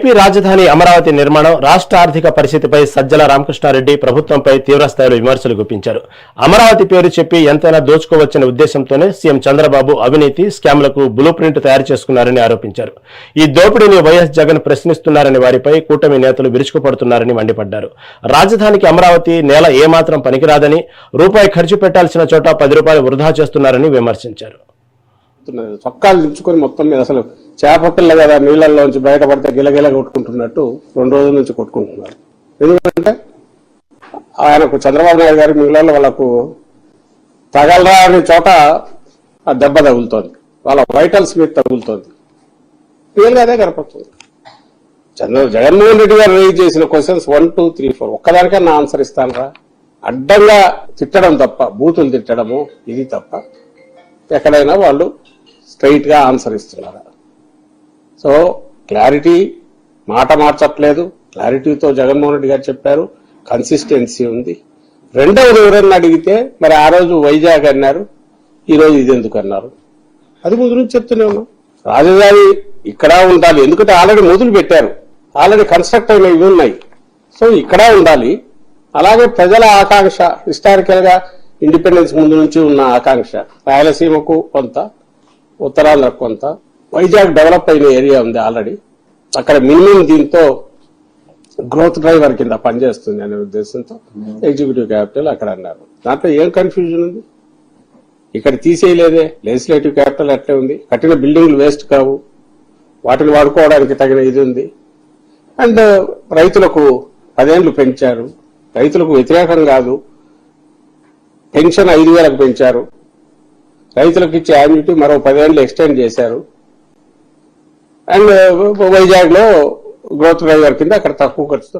AP రాజధాని అమరావతి నిర్మాణం రాష్ట్ర ఆర్థిక పరిస్థితిపై సజ్జల రామకృష్ణారెడ్డి ప్రభుత్వంపై తీవ్రస్థాయిలో విమర్శలు గుప్పించారు. అమరావతి పేరు చెప్పి ఎంతైనా దోచుకోవచ్చనే ఉద్దేశంతోనే సీఎం చంద్రబాబు అవినీతి స్కామ్లకు బ్లూ ప్రింట్ తయారు చేసుకున్నారని ఆరోపించారు. ఈ దోపిడీని వైఎస్ జగన్ ప్రశ్నిస్తున్నారని వారిపై కూటమి నేతలు విరుచుకుపడుతున్నారని మండిపడ్డారు. రాజధానికి అమరావతి నేల ఏమాత్రం పనికిరాదని, రూపాయి ఖర్చు పెట్టాల్సిన చోట 10 రూపాయలు వృధా చేస్తున్నారని విమర్శించారు. చొక్కాలు దించుకొని మొత్తం మీద అసలు చేపపిల్ల కదా నీళ్లలోంచి బయటపడితే గిలగిల కొట్టుకుంటున్నట్టు 2 రోజుల నుంచి కొట్టుకుంటున్నారు. ఎందుకంటే ఆయనకు చంద్రబాబు నాయుడు గారి నీళ్ళలో వాళ్ళకు తగలరా అనే చోట ఆ దెబ్బ తగులుతోంది, వాళ్ళ వైటల్స్ మీద తగులుతోంది. క్లియర్గా అదే కనపడుతుంది. జగన్మోహన్ రెడ్డి గారు రేజ్ చేసిన క్వశ్చన్స్ 1, 2, 3, 4 ఒక్కదానికన్నా ఆన్సర్ ఇస్తానరా? అడ్డంగా తిట్టడం తప్ప, బూతులు తిట్టడము ఇది తప్ప ఎక్కడైనా వాళ్ళు స్ట్రైట్ గా ఆన్సర్ ఇస్తున్నారు. సో క్లారిటీ, మాట మార్చట్లేదు. క్లారిటీతో జగన్మోహన్ రెడ్డి గారు చెప్పారు, కన్సిస్టెన్సీ ఉంది. రెండవది ఎవరన్నా అడిగితే మరి ఆ రోజు వైజాగ్ అన్నారు, ఈ రోజు ఇది ఎందుకు అన్నారు? అది ముందు నుంచి చెప్తూనే ఉన్నాం. రాజధాని ఇక్కడ ఉండాలి, ఎందుకంటే ఆల్రెడీ మొదలు పెట్టారు, ఆల్రెడీ కన్స్ట్రక్ట్ అయిన ఇవి ఉన్నాయి. సో ఇక్కడ ఉండాలి. అలాగే ప్రజల ఆకాంక్ష, హిస్టారికల్ గా ఇండిపెండెన్స్ ముందు నుంచి ఉన్న ఆకాంక్ష, రాయలసీమకు కొంత, ఉత్తరాంధ్రకు కొంత. వైజాగ్ డెవలప్ అయిన ఏరియా ఉంది ఆల్రెడీ, అక్కడ మినిమం దీంతో గ్రోత్ డ్రైవర్ కింద పనిచేస్తుంది అనే ఉద్దేశంతో ఎగ్జిక్యూటివ్ క్యాపిటల్ అక్కడ అన్నారు. దాంట్లో ఏం కన్ఫ్యూజన్ ఉంది? ఇక్కడ తీసేయలేదే. లెజిస్లేటివ్ క్యాపిటల్ అట్లే ఉంది. కట్టిన బిల్డింగ్లు వేస్ట్ కావు, వాటిని వాడుకోవడానికి తగిన ఇది ఉంది. అండ్ రైతులకు 10 ఏళ్లు పెంచారు, రైతులకు వ్యతిరేకం కాదు. పెన్షన్ 5,000కు పెంచారు, రైతులకు ఇచ్చే యాన్యుటీ మరో 10 ఏళ్లు ఎక్స్టెండ్ చేశారు. అండ్ వైజాగ్ లో గ్రోత్ డ్రైవర్ కింద అక్కడ తక్కువ ఖర్చుతో